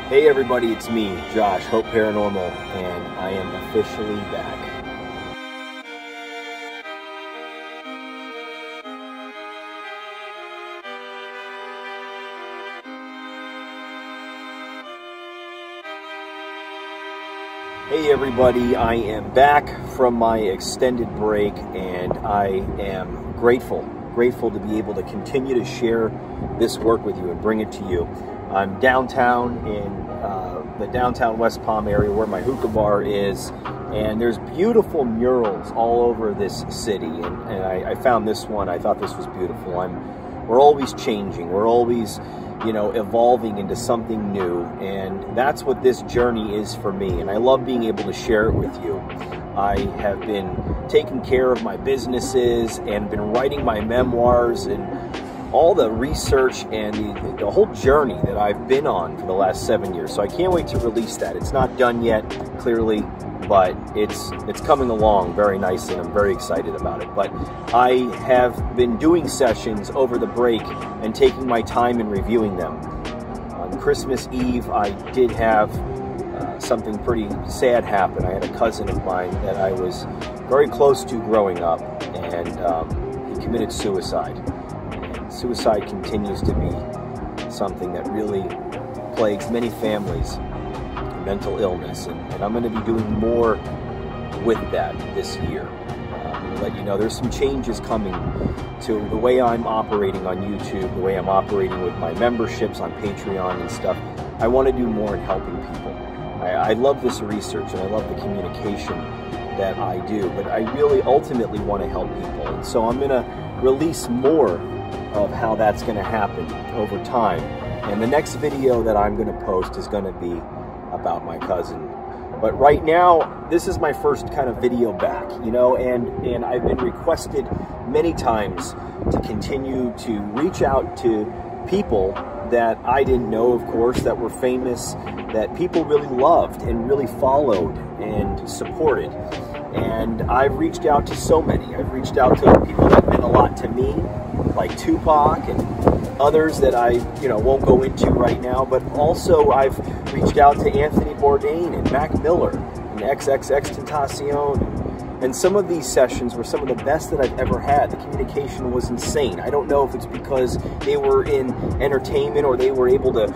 Hey everybody, it's me, Josh, Hope Paranormal, and I am officially back. Hey everybody, I am back from my extended break, and I am grateful to be able to continue to share this work with you and bring it to you. I'm downtown in the downtown West Palm area where my hookah bar is, and there's beautiful murals all over this city, and I found this one. I thought this was beautiful. We're always changing, we're always, you know, evolving into something new, and that's what this journey is for me, and I love being able to share it with you. I have been taking care of my businesses and been writing my memoirs and all the research and the whole journey that I've been on for the last 7 years. So I can't wait to release that. It's not done yet, clearly, but it's coming along very nicely, and I'm very excited about it. But I have been doing sessions over the break and taking my time and reviewing them. On Christmas Eve, I did have something pretty sad happen. I had a cousin of mine that I was very close to growing up, and he committed suicide. And suicide continues to be something that really plagues many families, mental illness, and I'm going to be doing more with that this year. I'm going to let you know there's some changes coming to the way I'm operating on YouTube, the way I'm operating with my memberships on Patreon and stuff. I want to do more in helping people. I love this research and I love the communication that I do, but I really ultimately want to help people. And so I'm going to release more of how that's going to happen over time. And the next video that I'm going to post is going to be about my cousin. But right now, this is my first kind of video back, you know, and I've been requested many times to continue to reach out to people that I didn't know, of course, that were famous, that people really loved and really followed and supported. And I've reached out to so many. I've reached out to people that meant a lot to me, like Tupac and others that I, won't go into right now. But also I've reached out to Anthony Bourdain and Mac Miller and XXXTentacion. And some of these sessions were some of the best that I've ever had. The communication was insane. I don't know if it's because they were in entertainment or they were able to,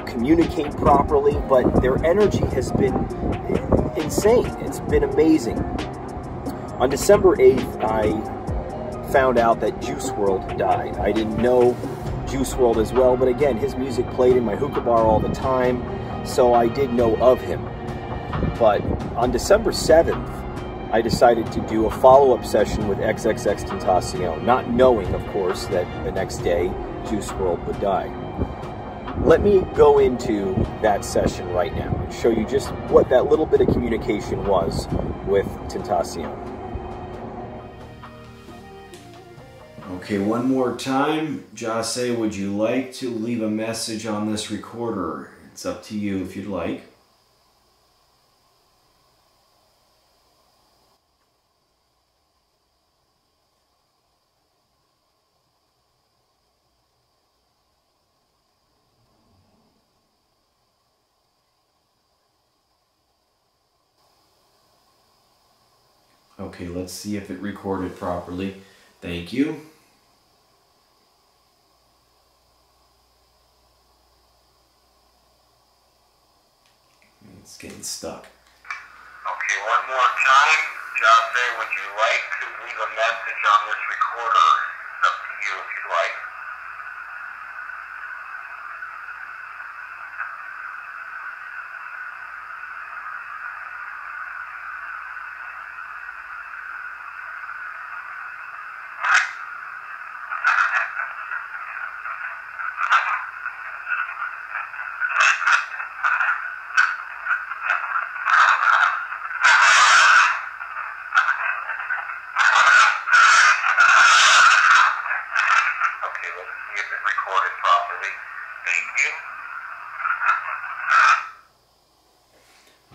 communicate properly, but their energy has been insane. It's been amazing. On December 8th, I found out that Juice Wrld died. I didn't know Juice Wrld as well, but again, his music played in my hookah bar all the time, so I did know of him. But on December 7th, I decided to do a follow-up session with XXXTentacion, not knowing, of course, that the next day Juice Wrld would die. Let me go into that session right now and show you just what that little bit of communication was with Tentacion. Okay, one more time. Jahseh, would you like to leave a message on this recorder? It's up to you if you'd like. Okay, let's see if it recorded properly. Thank you. It's getting stuck. Okay, one more time. Jahseh, would you like to leave a message on this recorder? It's up to you if you'd like.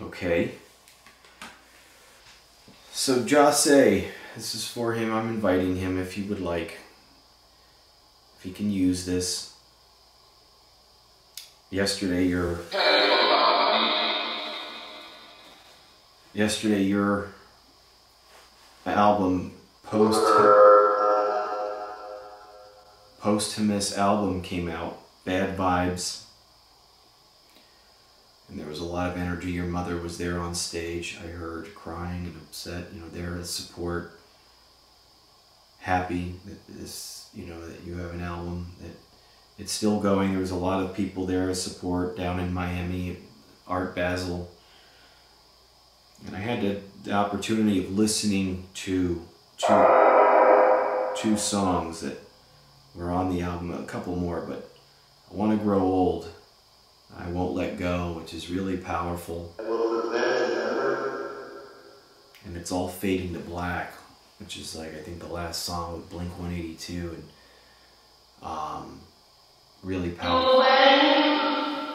Okay. So Jahseh, this is for him. I'm inviting him if he would like. If he can use this. yesterday your album, posthumous album came out, Bad Vibes. And there was a lot of energy. Your mother was there on stage, I heard, crying and upset, you know, there as support. Happy that this, you know, that you have an album, that it's still going. There was a lot of people there as support down in Miami, Art Basel. And I had the opportunity of listening to two songs that were on the album, a couple more, but I Want to Grow Old, I Won't Let Go, which is really powerful. And It's All Fading to Black, which is like, I think, the last song with Blink-182, and really powerful.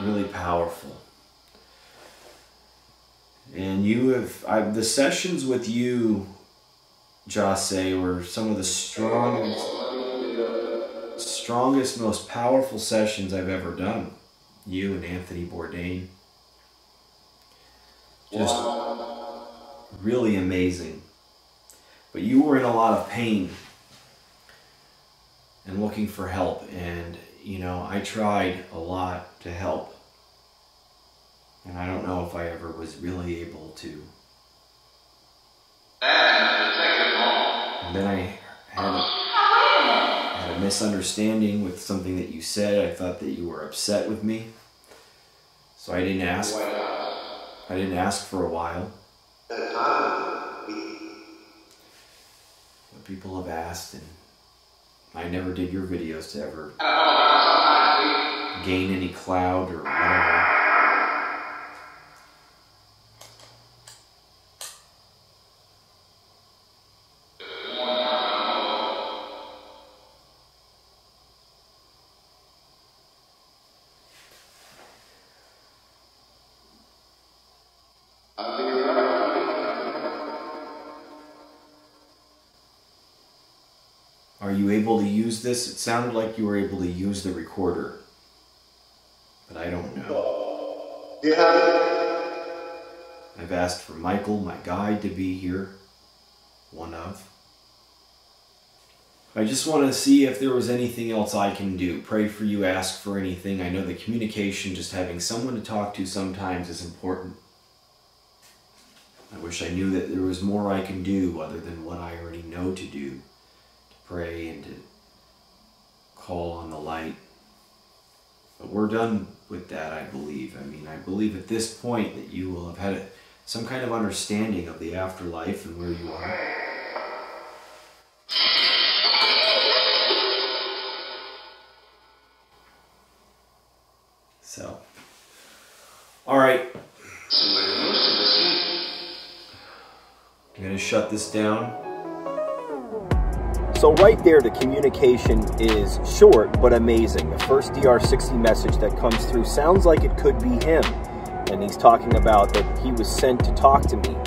Really powerful. And you have, the sessions with you, Jahseh, were some of the strongest, most powerful sessions I've ever done. You and Anthony Bourdain. Just really amazing. But you were in a lot of pain and looking for help. And, you know, I tried a lot to help. And I don't know if I ever was really able to. And then I had a misunderstanding with something that you said. I thought that you were upset with me. So I didn't ask. I didn't ask for a while. But people have asked, and I never did your videos to ever gain any clout or whatever. Are you able to use this? It sounded like you were able to use the recorder, but I don't know. I've asked for Michael, my guide, to be here. One of. I just want to see if there was anything else I can do. Pray for you, ask for anything. I know the communication, just having someone to talk to sometimes is important. I wish I knew that there was more I can do other than what I already know to do. To pray and to call on the light. But we're done with that, I believe. I mean, I believe at this point that you will have had some kind of understanding of the afterlife and where you are. So, all right. I'm going to shut this down. So right there, the communication is short but amazing. The first DR60 message that comes through sounds like it could be him. And he's talking about that he was sent to talk to me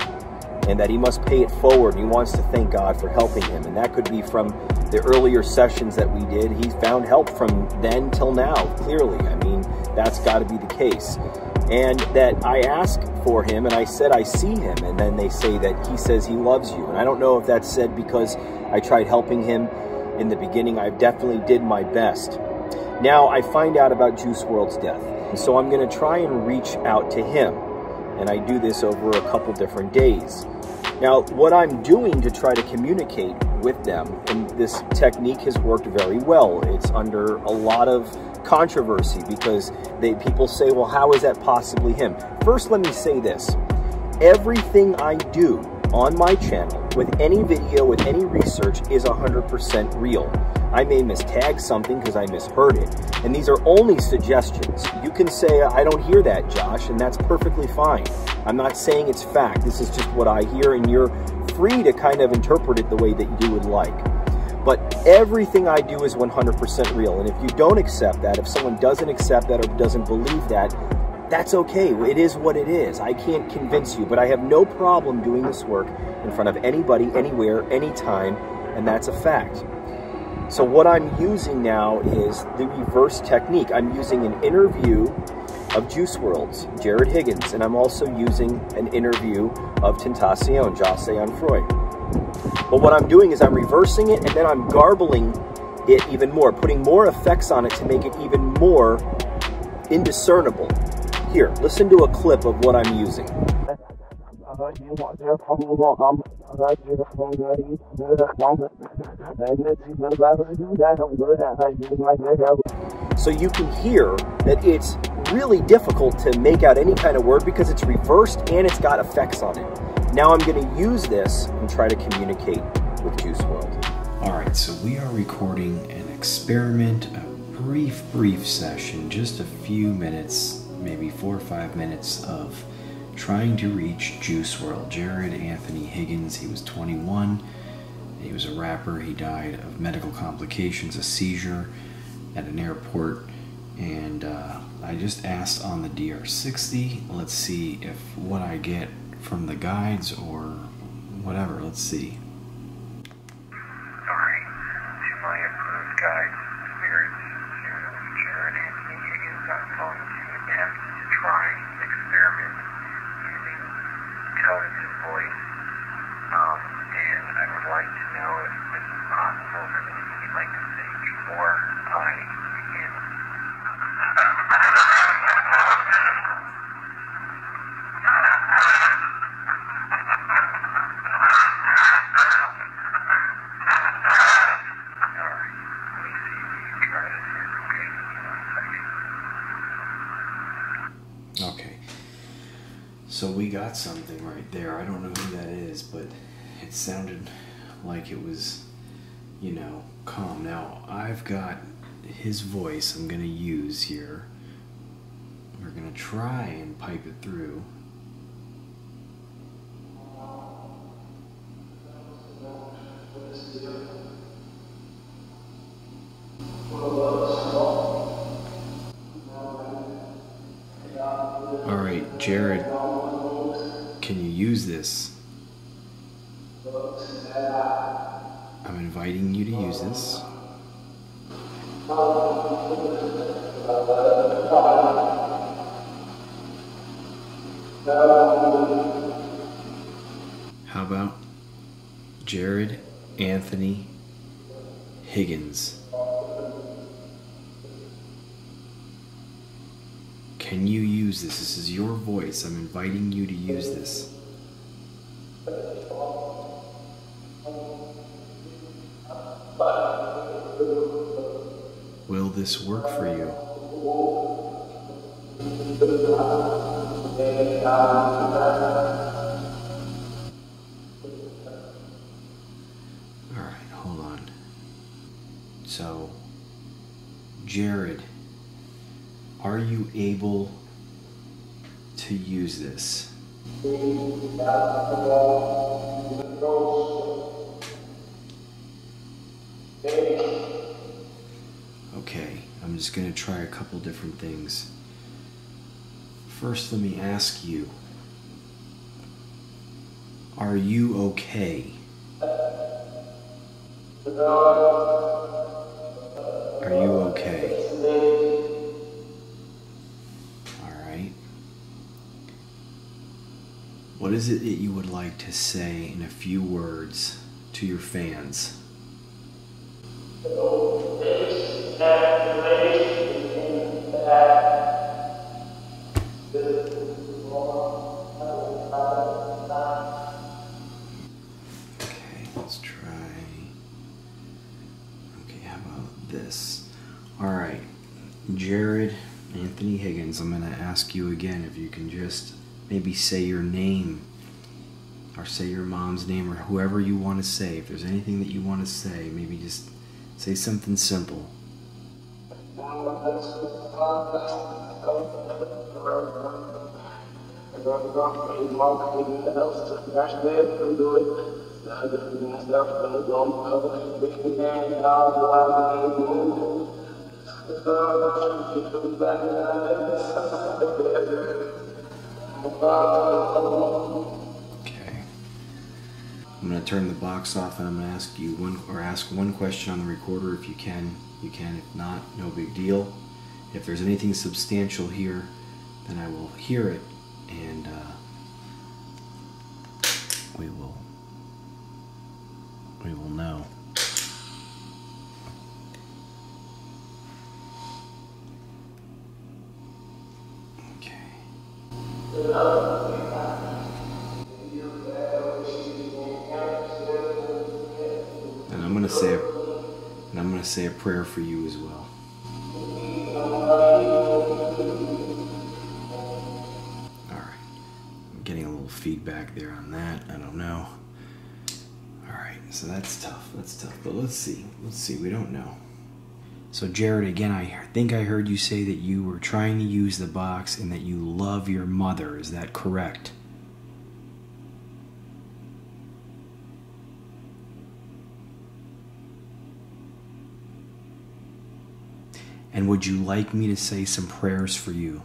and that he must pay it forward. And he wants to thank God for helping him. And that could be from the earlier sessions that we did. He found help from then till now, clearly. I mean, that's got to be the case. And that I asked for him and I said I see him, and then they say that he says he loves you. And I don't know if that's said because I tried helping him in the beginning. I definitely did my best. Now I find out about Juice Wrld's death, and so I'm going to try and reach out to him, and I do this over a couple different days. Now what I'm doing to try to communicate with them, and this technique has worked very well. It's under a lot of controversy because people say, well, how is that possibly him? First, let me say this. Everything I do on my channel, with any video, with any research, is 100% real. I may mistag something because I misheard it, and these are only suggestions. You can say, I don't hear that, Josh, and that's perfectly fine. I'm not saying it's fact. This is just what I hear, and you're free to kind of interpret it the way that you would like. But everything I do is 100% real, and if you don't accept that, if someone doesn't accept that or doesn't believe that, that's okay. It is what it is. I can't convince you, but I have no problem doing this work in front of anybody, anywhere, anytime, and that's a fact. So what I'm using now is the reverse technique. I'm using an interview of Juice Wrld's Jarad Higgins, and I'm also using an interview of Tentacion, Jahseh Onfroy. But what I'm doing is I'm reversing it, and then I'm garbling it even more, putting more effects on it to make it even more indiscernible. Here, listen to a clip of what I'm using. So you can hear that it's really difficult to make out any kind of word because it's reversed and it's got effects on it. Now I'm going to use this and try to communicate with Juice Wrld. Alright, so we are recording an experiment, a brief session, just a few minutes, maybe 4 or 5 minutes of trying to reach Juice Wrld. Jarad Anthony Higgins, he was 21, he was a rapper, he died of medical complications, a seizure at an airport, and I just asked on the DR60, let's see if what I get from the guides or whatever, let's see. Sorry, to my approved guide, spirits, Jarad Anthony Higgins, I'm going to attempt to try an experiment using tones of voice, and I would like to know if it's possible for me to like to say before I begin. Okay, so we got something right there. I don't know who that is, but it sounded like it was, you know, calm. Now, I've got his voice I'm going to use here. We're going to try and pipe it through. Alright, Jarad, can you use this? I'm inviting you to use this. How about Jarad Anthony Higgins? Can you use this? This is your voice. I'm inviting you to use this. Will this work for you? Alright, hold on. So, Jarad, are you able to use this? Okay, I'm just going to try a couple different things. First, let me ask you, are you okay? Are you okay? Alright. What is it that you would like to say in a few words to your fans? Okay, let's try. Okay, how about this? Alright, Jarad Anthony Higgins, I'm going to ask you again if you can just maybe say your name, or say your mom's name, or whoever you want to say. If there's anything that you want to say, maybe just say something simple. Okay. I'm going to turn the box off and I'm going to ask you one question on the recorder. If you can, you can. If not, no big deal. If there's anything substantial here, then I will hear it, and we will know. Okay. And I'm gonna say a prayer for you as well. Alright. I'm getting a little feedback there on that. I don't know. Alright, so that's tough. That's tough. But let's see. Let's see. We don't know. So Jarad, again, I think I heard you say that you were trying to use the box and that you love your mother. Is that correct? And would you like me to say some prayers for you?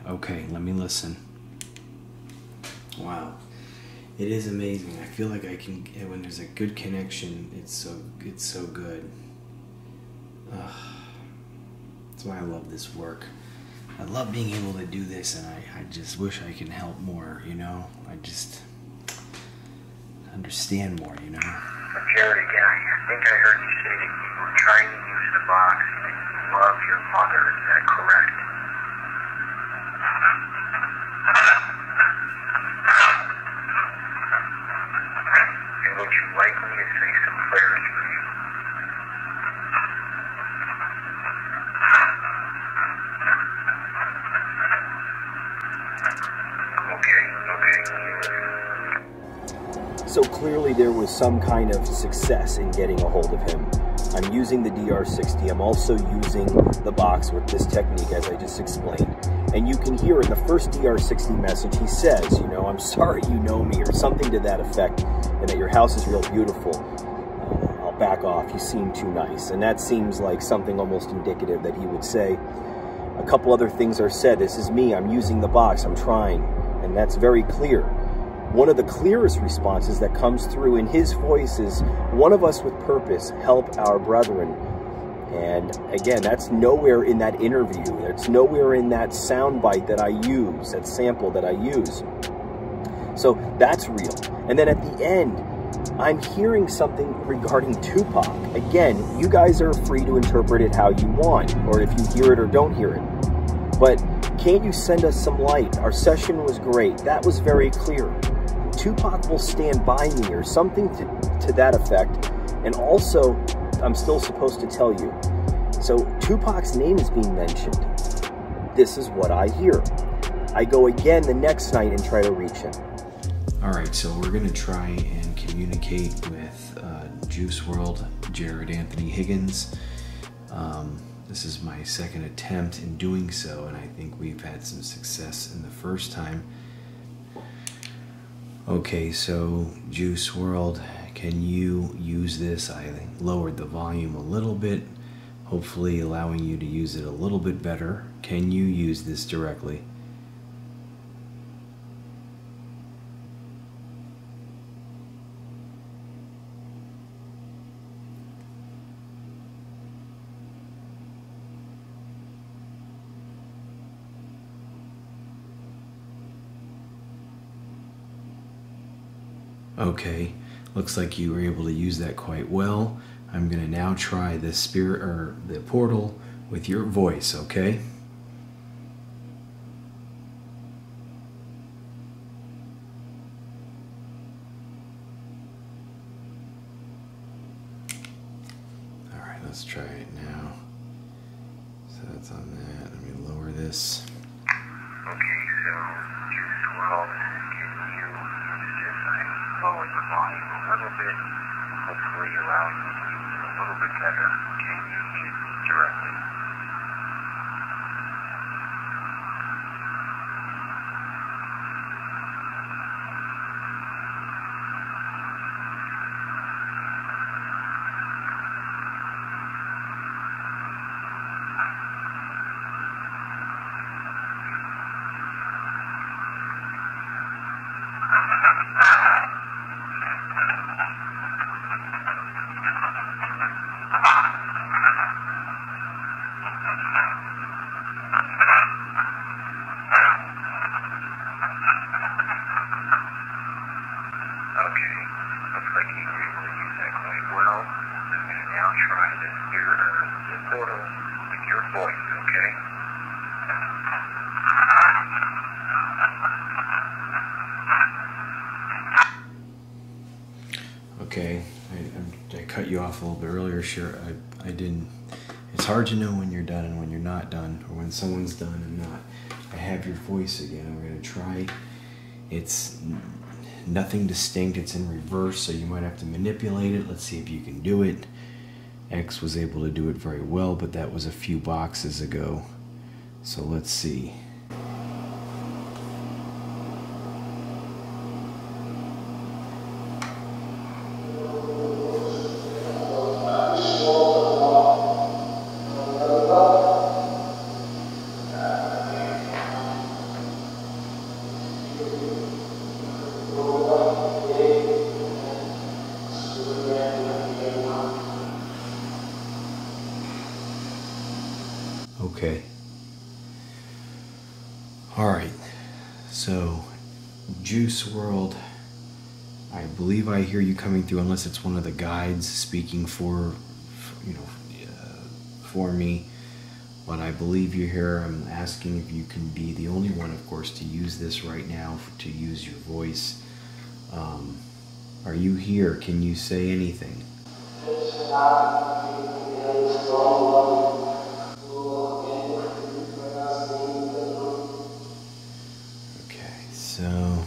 Okay, let me listen. Wow. It is amazing. I feel like I can, when there's a good connection, it's so good. That's why I love this work. I love being able to do this, and I just wish I could help more, you know? I just understand more, you know? Jarad, again, I think I heard you say that you were trying to use the box and that you love your mother. Is that correct? And would you like me to say some prayers for you? So clearly there was some kind of success in getting a hold of him. I'm using the DR60. I'm also using the box with this technique, as I just explained. And you can hear in the first DR60 message, he says, you know, I'm sorry you know me, or something to that effect, and that your house is real beautiful. I'll back off. You seem too nice. And that seems like something almost indicative that he would say. A couple other things are said. This is me. I'm using the box. I'm trying. And that's very clear. One of the clearest responses that comes through in his voice is, one of us with purpose, help our brethren. And again, that's nowhere in that interview. It's nowhere in that soundbite that I use, that sample that I use. So that's real. And then at the end, I'm hearing something regarding Tupac. Again, you guys are free to interpret it how you want, or if you hear it or don't hear it. But can't you send us some light? Our session was great. That was very clear. Tupac will stand by me, or something to that effect. And also, I'm still supposed to tell you. So Tupac's name is being mentioned. This is what I hear. I go again the next night and try to reach him. All right, so we're gonna try and communicate with Juice Wrld, Jarad Anthony Higgins. This is my second attempt in doing so, and I think we've had some success in the first time. Okay, so Juice Wrld, can you use this? I lowered the volume a little bit, hopefully allowing you to use it a little bit better. Can you use this directly? Okay, looks like you were able to use that quite well. I'm gonna now try the spirit, or the portal, with your voice, okay? All right, let's try it now. So that's on that. Let me lower this. Okay, so Juice Wrld, can you use this? I lowered the volume a little bit, hopefully allowing you to use it a little bit better. Can you use this directly? Okay. Looks like you really use that quite well. I'm going to now try to hear the portal with your voice, okay? Okay, I cut you off a little bit earlier. Sure, I didn't. It's hard to know when you're done and when you're not done, or when someone's done and not. I have your voice again. We're gonna try. It's nothing distinct. It's in reverse, so you might have to manipulate it. Let's see if you can do it. X was able to do it very well, but that was a few boxes ago. So let's see. Okay. All right. So, Juice Wrld, I believe I hear you coming through, unless it's one of the guides speaking for me. But I believe you're here. I'm asking if you can be the only one, of course, to use this right now, to use your voice. Are you here? Can you say anything? So,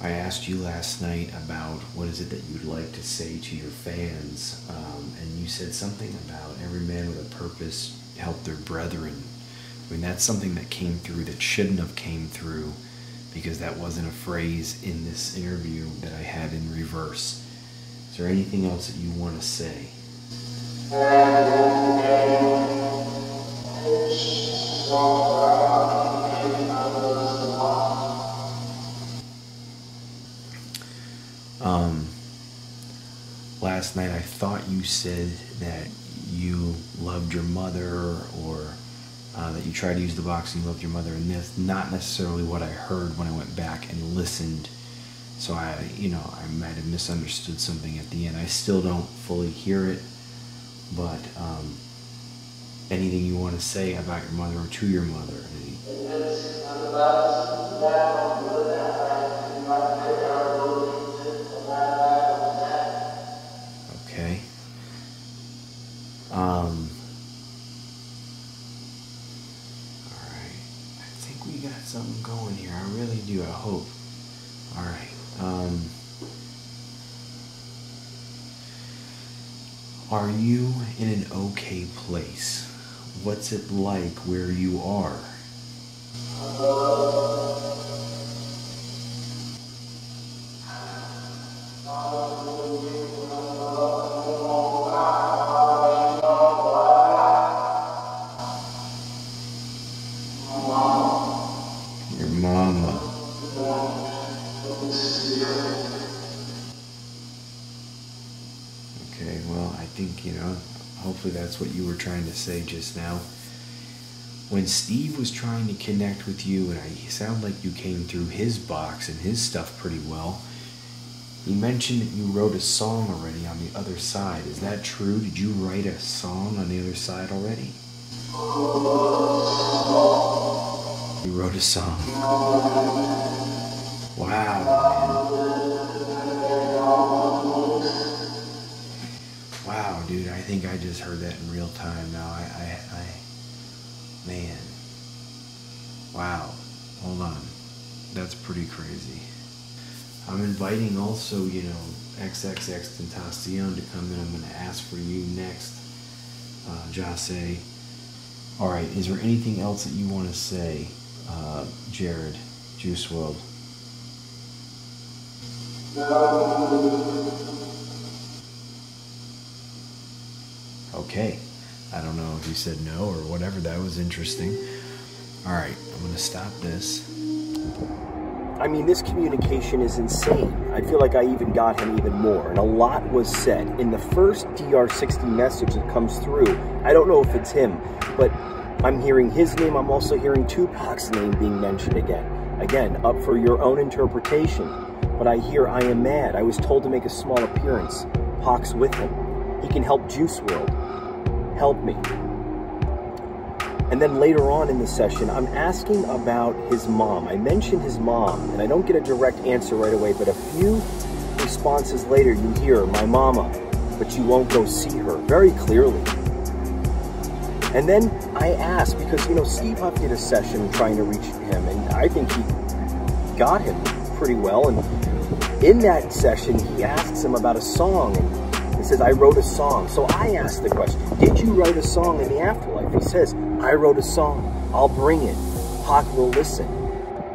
I asked you last night about what is it that you'd like to say to your fans, and you said something about every man with a purpose help their brethren. I mean, that's something that came through that shouldn't have came through, because that wasn't a phrase in this interview that I had in reverse. Is there anything else that you want to say? Last night I thought you said that you loved your mother, or that you tried to use the box and you loved your mother, and that's not necessarily what I heard when I went back and listened. So I might have misunderstood something at the end. I still don't fully hear it, but anything you want to say about your mother or to your mother? Okay. Alright. I think we got something going here. I really do. I hope. Alright. Are you in an okay place? What's it like where you are? Your mama. Okay, well, I think, hopefully that's what you were trying to say just now. When Steve was trying to connect with you, and it sounded like you came through his box and his stuff pretty well, he mentioned that you wrote a song already on the other side. Is that true? Did you write a song on the other side already? You wrote a song. Wow, man. Wow, dude, I think I just heard that in real time now. Man. Wow. Hold on. That's pretty crazy. I'm inviting also, XXXTentacion to come in. I'm going to ask for you next, Jahseh. Alright, is there anything else that you want to say, Jarad, Juice Wrld? Okay. I don't know if you said no or whatever. That was interesting. Alright, I'm going to stop this. I mean, this communication is insane. I feel like I even got him even more. And a lot was said. In the first DR60 message that comes through, I don't know if it's him, but I'm hearing his name. I'm also hearing Tupac's name being mentioned again. Again, up for your own interpretation. But I hear I am mad. I was told to make a small appearance. Pac's with him. He can help Juice Wrld. Help me. And then later on in the session, I'm asking about his mom. I mention his mom, and I don't get a direct answer right away, but a few responses later, you hear, my mama, but you won't go see her, very clearly. And then I ask, because, you know, Steve Huff did a session trying to reach him, and I think he got him pretty well. And in that session, he asks him about a song, and he says, I wrote a song. So I asked the question, did you write a song in the afterlife? He says, I wrote a song. I'll bring it. Pac will listen.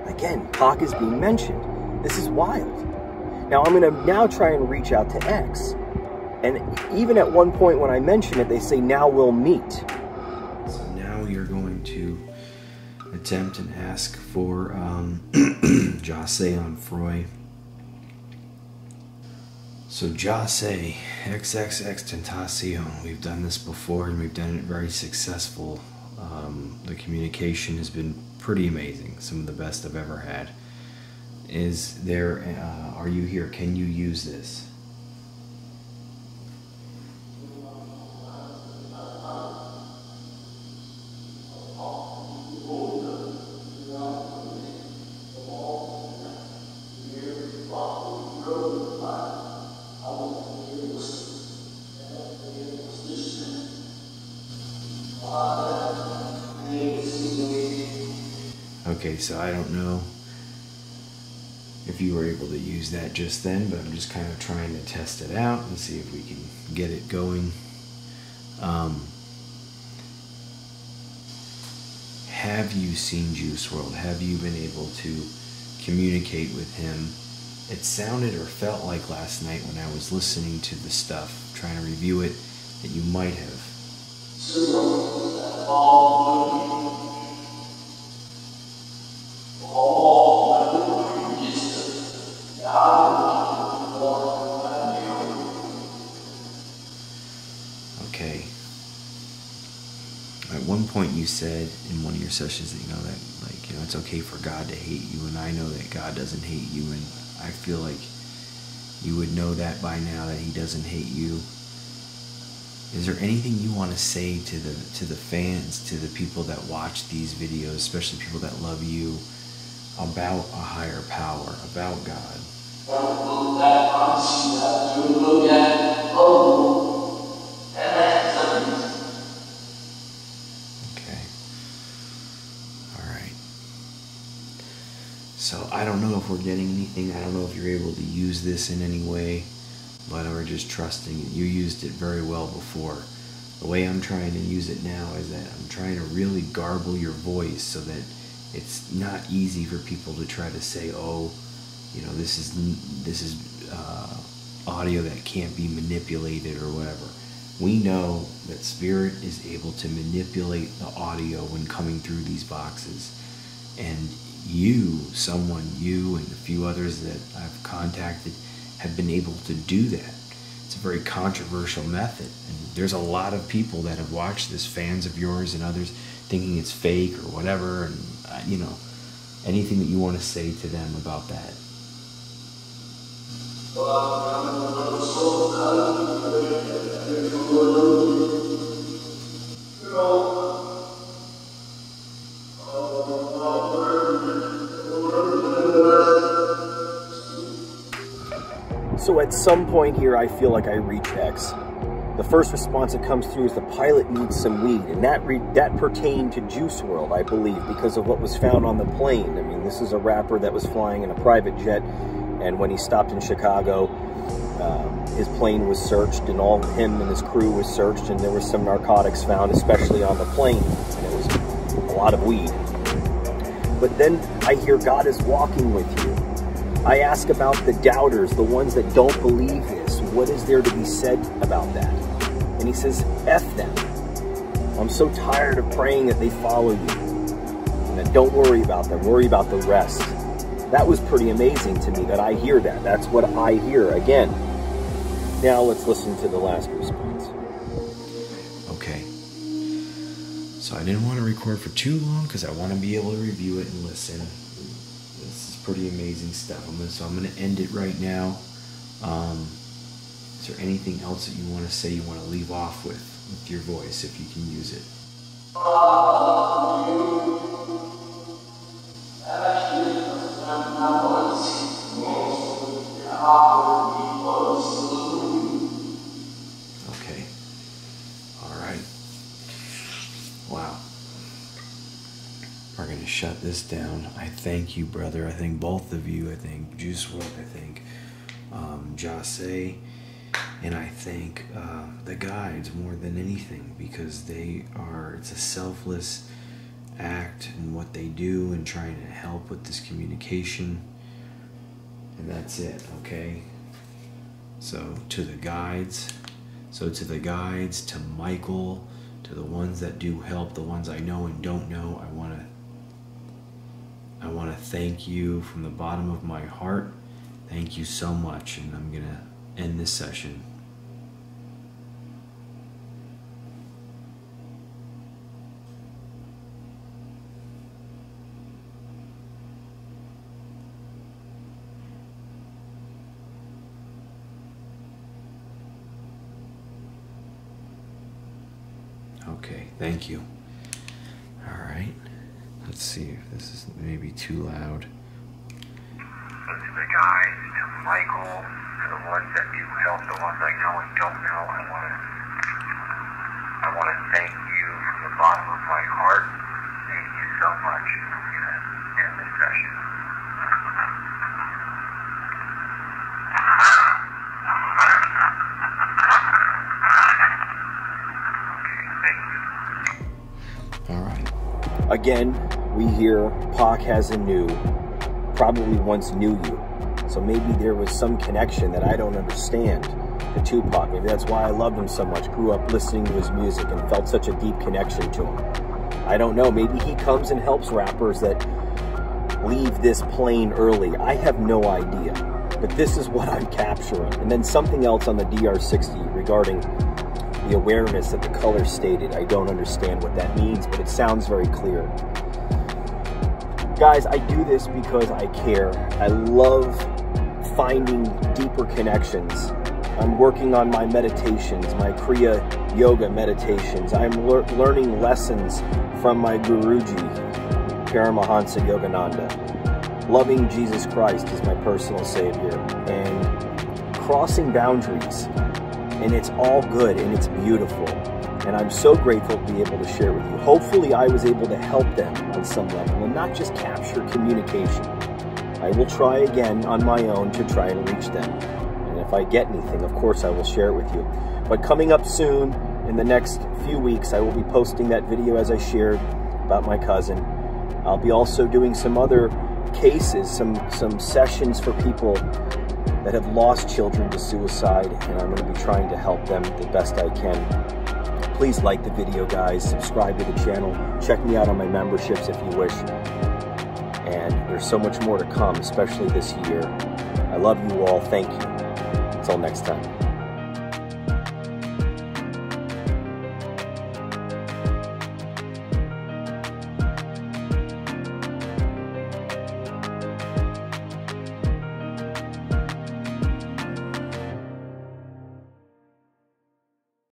Again, Pac is being mentioned. This is wild. Now, I'm going to now try and reach out to X. And even at one point when I mention it, they say, now we'll meet. So now you're going to attempt and ask for Jahseh Onfroy. So Jahseh, XXXTentacion, we've done this before and we've done it very successful. The communication has been pretty amazing, some of the best I've ever had. Is there, are you here? Can you use this? Okay, so I don't know if you were able to use that just then, but I'm just kind of trying to test it out and see if we can get it going. Have you seen Juice Wrld? Have you been able to communicate with him? It sounded or felt like last night when I was listening to the stuff, trying to review it, that you might have. Okay. At one point you said in one of your sessions that, you know, that, like, you know, it's okay for God to hate you, and I know that God doesn't hate you, and I feel like you would know that by now, that he doesn't hate you. Is there anything you want to say to the fans, to the people that watch these videos, especially people that love you, about a higher power, about God? Okay. All right. So I don't know if we're getting anything. I don't know if you're able to use this in any way, but we're just trusting it. You used it very well before. The way I'm trying to use it now is that I'm trying to really garble your voice so that it's not easy for people to try to say, oh, you know, this is audio that can't be manipulated or whatever. We know that Spirit is able to manipulate the audio when coming through these boxes. And you and a few others that I've contacted have been able to do that. It's a very controversial method. And there's a lot of people that have watched this, fans of yours and others, thinking it's fake or whatever. And, you know, anything that you want to say to them about that. So at some point here, I feel like I reach X. The first response that comes through is the pilot needs some weed, and that pertained to Juice Wrld, I believe, because of what was found on the plane. I mean, this is a rapper that was flying in a private jet, and when he stopped in Chicago, his plane was searched, and him and his crew was searched, and there was some narcotics found, especially on the plane, and it was a lot of weed. But then I hear God is walking with you. I ask about the doubters, the ones that don't believe this. What is there to be said about that? And he says, F them. I'm so tired of praying that they follow you. And that don't worry about them, worry about the rest. That was pretty amazing to me that I hear that. That's what I hear again. Now let's listen to the last response. Okay. So I didn't want to record for too long because I want to be able to review it and listen. pretty amazing stuff. So I'm gonna end it right now. Is there anything else that you want to say, you want to leave off with your voice, if you can use it? Okay. All right. Wow. We're going to shut this down. I thank you, brother. I thank both of you. I thank Juice Wrld. I thank Jahseh. And I thank the guides more than anything, because it's a selfless act in what they do and trying to help with this communication. And that's it, okay? So to the guides, to Michael, to the ones that do help, the ones I know and don't know, I want to thank you from the bottom of my heart. Thank you so much, and I'm gonna end this session. Okay, thank you. All right, let's see if this is maybe too loud. So to the guys, to Michael, to the ones that do help, the ones I know and don't know, I want to thank you from the bottom of my heart. Thank you so much. I'm going to end this session. Again, we hear Pac has a new, probably once knew you. So maybe there was some connection that I don't understand to Tupac. Maybe that's why I loved him so much, grew up listening to his music and felt such a deep connection to him. I don't know, maybe he comes and helps rappers that leave this plane early. I have no idea, but this is what I'm capturing. And then something else on the DR60 regarding the awareness that the color stated. I don't understand what that means, but it sounds very clear. Guys, I do this because I care. I love finding deeper connections. I'm working on my meditations, my Kriya Yoga meditations. I'm learning lessons from my Guruji, Paramahansa Yogananda. Loving Jesus Christ is my personal savior, and crossing boundaries. And it's all good and it's beautiful. And I'm so grateful to be able to share with you. Hopefully I was able to help them on some level and not just capture communication. I will try again on my own to try and reach them. And if I get anything, of course I will share it with you. But coming up soon, in the next few weeks, I will be posting that video as I shared about my cousin. I'll be also doing some other cases, some sessions for people that have lost children to suicide, and I'm going to be trying to help them the best I can. Please like the video, guys. Subscribe to the channel. Check me out on my memberships if you wish. And there's so much more to come, especially this year. I love you all. Thank you. Until next time.